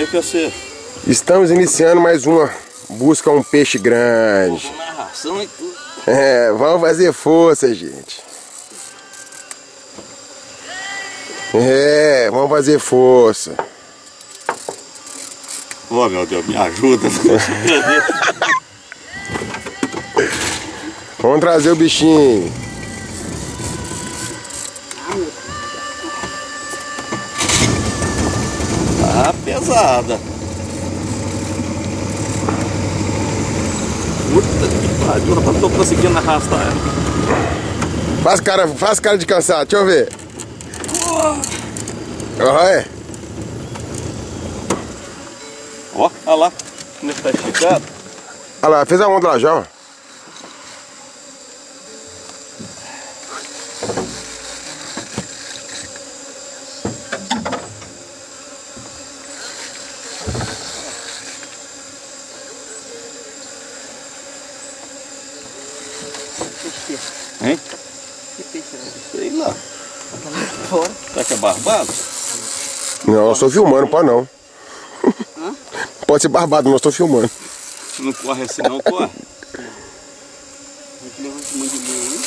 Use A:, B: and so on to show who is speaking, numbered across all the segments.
A: que você...
B: Estamos iniciando mais uma busca a um peixe grande.
A: Vou comer ração e tudo.
B: É, vamos fazer força, gente. É, vamos fazer força.
A: Ô, meu Deus, me ajuda.
B: Vamos trazer o bichinho.
A: Tá pesada. Puta que pariu, rapaz, não tô conseguindo arrastar ela.
B: Faz cara de cansado, deixa eu ver. Olha.
A: Ó, olha lá, como ele tá esticado.
B: Olha lá, fez a onda lá já, ó.
A: Hein?
C: Que peixe é esse?
A: Sei lá.
C: Tá lá fora.
A: Será que é barbado?
B: Não, eu estou filmando, pode não.
C: Hã?
B: Pode ser barbado, mas eu estou filmando.
A: Se não corre assim não, corre.
C: A gente levou esse monte de linha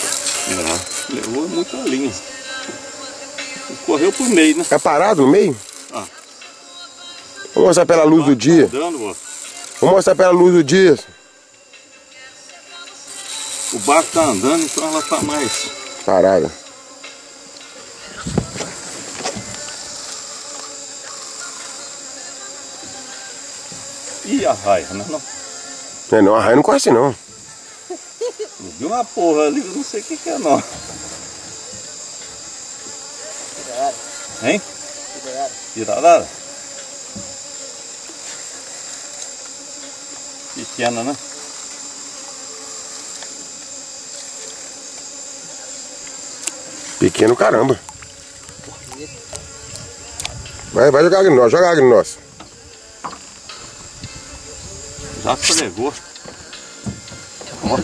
C: aí.
A: Levou muita linha. Correu por meio, né?
B: É parado no meio?
A: Ah.
B: Vou mostrar pela luz do dia.
A: Andando, ó.
B: Vou mostrar pela luz do dia.
A: O barco tá andando, então ela tá mais...
B: Parada.
A: Ih, a raia, né? Não.
B: Não, a raia não corre assim não.
A: Viu uma porra ali, eu não sei o que é não.
C: Tirarara.
A: Hein?
C: Tirarara.
A: Tirarara? Pequena, né?
B: Pequeno caramba. Vai jogar água em nós, joga água em nós.
A: Já pregou. Ó.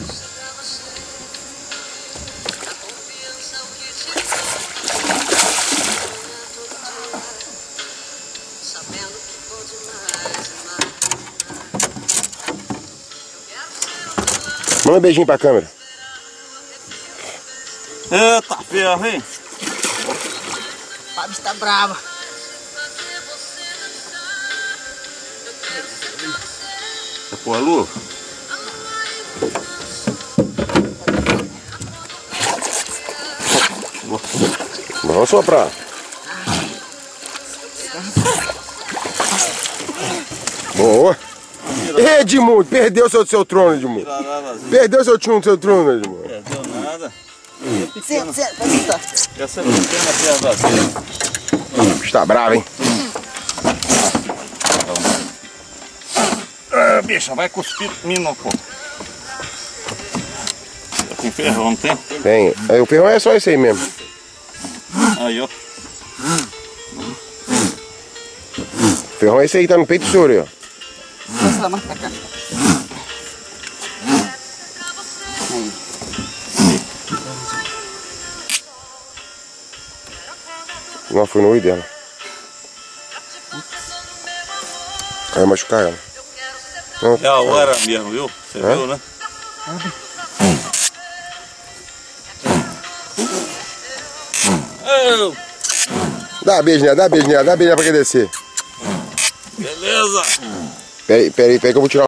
B: Manda um beijinho pra câmera.
A: Eita ferro, hein?
C: A bicha tá brava.
A: Quer pôr a luva?
B: Vamos soprar. Boa. Edmundo, perdeu seu trono, Edmundo.
A: Tirararazinho.
B: Perdeu seu trono, Edmundo.
A: Perdeu nada.
C: Senta, senta, vai sentar.
A: Essa é pequena perto da dele.
B: Está bravo, hein?
A: Ah, bicha, vai cuspir em mim, não, pô. Tem ferrão, não tem?
B: Tem. Aí, o ferrão é só esse aí mesmo.
A: Aí, ó.
B: O ferrão é esse aí que tá no peito do senhor aí, ó.
C: Passa lá mais pra cá. Aí.
B: Não, foi no olho dela. Vai machucar ela. Não,
A: É a hora mesmo, viu? Você viu, né? Oh,
B: dá beijo nela pra quem descer.
A: beleza.
B: Peraí que eu vou tirar.